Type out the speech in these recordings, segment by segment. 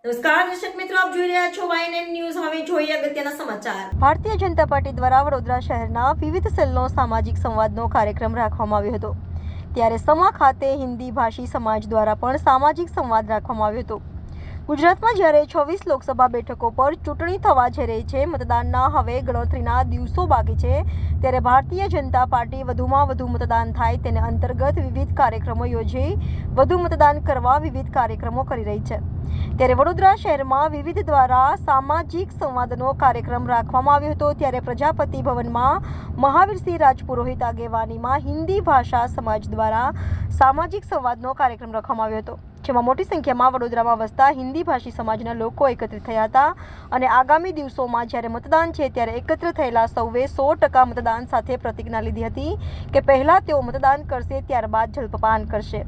નમસ્કાર દર્શક મિત્રો, આપ જોઈ રહ્યા છો YNN ન્યૂઝ. હવે જોઈએ અગત્યના સમાચાર. ભારતીય જનતા પાર્ટી દ્વારા વડોદરા શહેરના વિવિધ સેલનો સામાજિક સંવાદનો કાર્યક્રમ રાખવામાં આવ્યો હતો. ત્યારે સમા ખાતે હિન્દી ભાષી સમાજ દ્વારા પણ સામાજિક સંવાદ રાખવામાં આવ્યો હતો. ગુજરાતમાં જ્યારે 26 લોકસભા બેઠકો પર ચૂંટણી થવા જઈ રહી છે, મતદાનના હવે ગણતરીના દિવસો બાકી છે, ત્યારે ભારતીય જનતા પાર્ટી વધુમાં વધુ મતદાન થાય તેને અંતર્ગત વિવિધ કાર્યક્રમો યોજી વધુ મતદાન કરવા વિવિધ કાર્યક્રમો કરી રહી છે. ત્યારે વડોદરા શહેરમાં વિવિધ દ્વારા સામાજિક સંવાદનો કાર્યક્રમ રાખવામાં આવ્યો હતો. ત્યારે પ્રજાપતિ ભવનમાં મહાવીરસિંહ રાજપુરોહિત આગેવાનીમાં હિન્દી ભાષા સમાજ દ્વારા સામાજિક સંવાદનો કાર્યક્રમ રાખવામાં આવ્યો હતો, જેમાં મોટી સંખ્યામાં વડોદરામાં વસતા હિન્દી ભાષી સમાજના લોકો એકત્રિત થયા હતા અને આગામી દિવસોમાં જ્યારે મતદાન છે ત્યારે એકત્ર થયેલા સૌએ 100% મતદાન સાથે પ્રતિજ્ઞા લીધી હતી કે પહેલા તેઓ મતદાન કરશે, ત્યારબાદ જલપાન કરશે.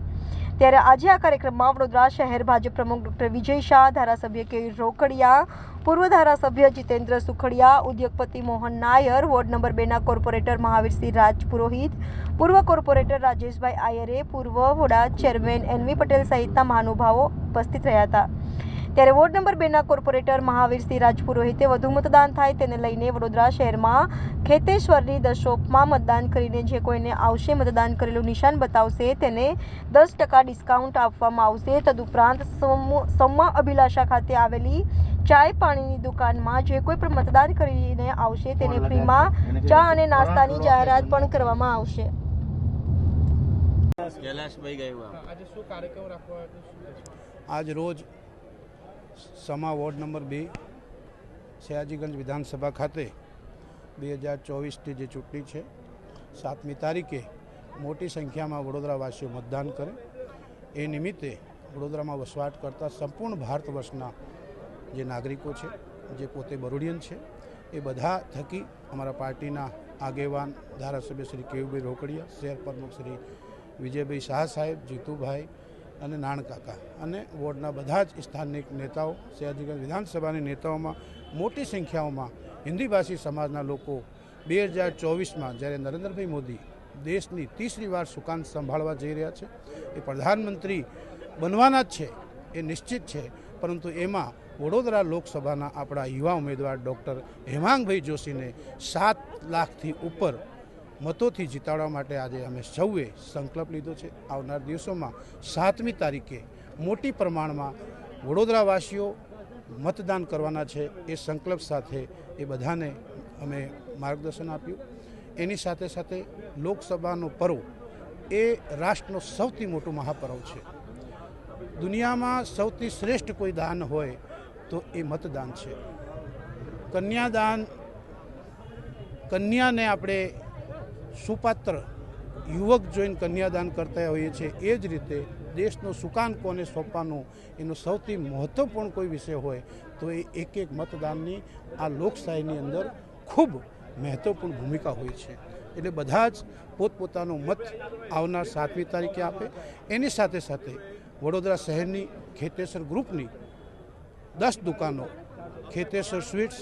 ત્યારે આજે આ કાર્યક્રમમાં વડોદરા શહેર ભાજપ પ્રમુખ ડોક્ટર વિજય શાહ, ધારાસભ્ય કેયુર રોકડિયા, પૂર્વ ધારાસભ્ય જીતેન્દ્ર સુખડિયા, ઉદ્યોગપતિ મોહન નાયર, વોર્ડ નંબર 2ના કોર્પોરેટર મહાવીરસિંહ રાજપુરોહિત, પૂર્વ કોર્પોરેટર રાજેશભાઈ આયરે, પૂર્વ વડા ચેરમેન એનવી પટેલ સહિતના મહાનુભાવો ઉપસ્થિત રહ્યા હતા. ત્યારે વોર્ડ નંબર 2ના કોર્પોરેટર મહાવીરસિંહ રાજપુરોહિતે વધુ મતદાન થાય તેને લઈને વડોદરા શહેરમાં ખેતેશ્વરની 10 શોપમાં મતદાન કરીને જે કોઈને આવશે મતદાન કરેલું નિશાન બતાવશે તેને 10% ડિસ્કાઉન્ટ આપવામાં આવશે. તદુપરાંત સમા અભિલાષા ખાતે આવેલી ચાય પાણીની દુકાનમાં જે કોઈ પણ મતદાન કરીને આવશે તેને ફ્રીમાં ચા અને નાસ્તાની જાહેરાત પણ કરવામાં આવશે. આજ રોજ સમા વોર્ડ નંબર 2 સયાજીગંજ વિધાનસભા ખાતે 2024ની જે ચૂંટણી છે 7મી તારીખે મોટી સંખ્યામાં વડોદરાવાસીઓ મતદાન કરે એ નિમિત્તે વડોદરામાં વસવાટ કરતા સંપૂર્ણ ભારત વર્ષના જે નાગરિકો છે, જે પોતે બરોડિયન છે, એ બધા થકી અમારા પાર્ટીના આગેવાન ધારાસભ્ય શ્રી કેયુભાઈ રોકડિયા, શહેર પ્રમુખ શ્રી વિજયભાઈ શાહ સાહેબ, જીતુભાઈ અને નાણકાકા અને વોર્ડના બધા જ સ્થાનિક નેતાઓ, સયાજીગંજ વિધાનસભાની નેતાઓમાં મોટી સંખ્યાઓમાં હિન્દી ભાષી સમાજના લોકો 2024માં જ્યારે નરેન્દ્રભાઈ મોદી દેશની 30રી વાર સુકાન સંભાળવા જઈ રહ્યા છે, એ પ્રધાનમંત્રી બનવાના જ છે, એ નિશ્ચિત છે, પરંતુ એમાં વડોદરા લોકસભાના આપણા યુવા ઉમેદવાર ડૉક્ટર હેમાંગભાઈ જોશીને 7 લાખથી ઉપર મતોથી જીતાડવા માટે આજે અમે સૌએ સંકલ્પ લીધો છે. આવનાર દિવસોમાં 7મી તારીખે મોટી પ્રમાણમાં વડોદરાવાસીઓ મતદાન કરવાના છે. એ સંકલ્પ સાથે એ બધાને અમે માર્ગદર્શન આપ્યું. એની સાથે સાથે લોકસભાનો પર્વ એ રાષ્ટ્રનો સૌથી મોટું મહાપર્વ છે. દુનિયામાં સૌથી શ્રેષ્ઠ કોઈ દાન હોય તો એ મતદાન છે. કન્યાદાન, કન્યાને આપણે સુપાત્ર યુવક જોઈને કન્યાદાન કરતા હોઈએ છીએ, એ જ રીતે દેશનું સુકાન કોને સોંપવાનું એનો સૌથી મહત્ત્વપૂર્ણ કોઈ વિષય હોય તો એ એક મતદાનની આ લોકશાહીની અંદર ખૂબ મહત્ત્વપૂર્ણ ભૂમિકા હોય છે. એટલે બધા જ પોતપોતાનો મત આવનાર 7મી તારીખે આપે. એની સાથે સાથે વડોદરા શહેરની ખેતેશ્વર ગ્રુપની 10 દુકાનો ખેતેશ્વર સ્વીટ્સ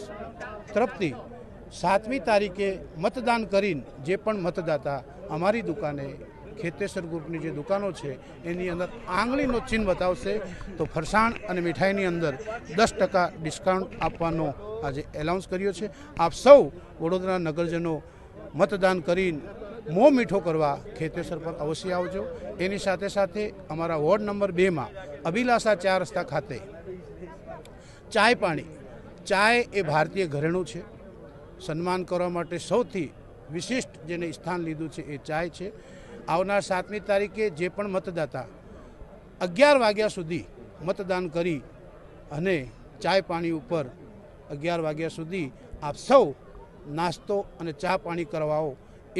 તરફથી 7મી તારીખે મતદાન કરીને જે પણ મતદાતા અમારી દુકાને ખેતેશ્વર ગ્રુપની જે દુકાનો છે એની અંદર આંગળીનો ચિહ્ન બતાવશે તો ફરસાણ અને મીઠાઈની અંદર 10% ડિસ્કાઉન્ટ આપવાનો આજે એલાઉન્સ કર્યો છે. આપ સૌ વડોદરા નગરજનો મતદાન કરીને મોં મીઠો કરવા ખેતેશ્વર પર અવશ્ય આવજો. એની સાથે સાથે અમારા વોર્ડ નંબર 2માં અભિલાષા 4 રસ્તા ખાતે ચાય પાણી, ચાય એ ભારતીય ઘરેણું છે. સન્માન કરવા માટે સૌથી વિશિષ્ટ જેને સ્થાન લીધું છે એ ચાય છે. આવનાર 7મી તારીખે જે પણ મતદાતા 11 વાગ્યા સુધી મતદાન કરી અને ચાય પાણી ઉપર 11 વાગ્યા સુધી આપ સૌ નાસ્તો અને ચા પાણી કરવાઓ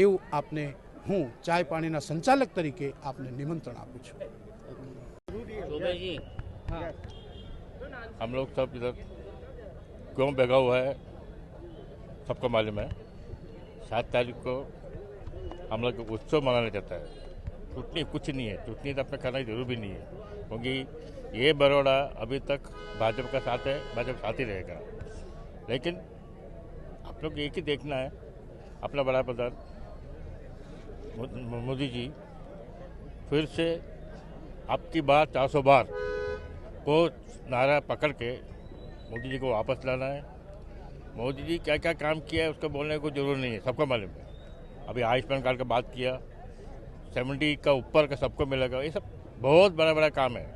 એવું આપને હું ચાય પાણીના સંચાલક તરીકે આપને નિમંત્રણ આપું છું. हम लोग सब इधर क्यों भेगा हुआ है सबको मालूम है. 7 तारीख को हम लोग उत्सव मनाना चाहता है. चुटनी कुछ नहीं है, चुटनी तो अपने करना की जरूर भी नहीं है, क्योंकि ये बड़ौदा अभी तक भाजपा का साथ है, भाजपा साथ ही रहेगा. लेकिन आप लोग एक ही देखना है, अपना बड़ा प्रधान मोदी जी फिर से आपकी बात 400 बार को नारा पकड़ के मोदी जी को वापस लाना है। मोदी जी क्या क्या काम किया है उसको बोलने को जरूर नहीं है, सबको मालूम है। अभी आयुष्मान कार्ड का बात किया, 70 का ऊपर का सबको मिलेगा, ये सब बहुत बड़ा बड़ा काम है।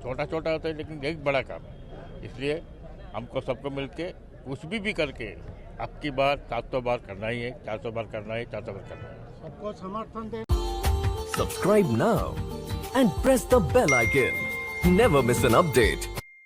छोटा छोटा होता है लेकिन एक बड़ा काम है। इसलिए हमको सबको मिलके कुछ भी करके अब की बार 700 बार करना ही है, 400 बार करना है, 400 बार करना है। सबको समर्थन दे। Subscribe now and press the bell icon. Never miss an update.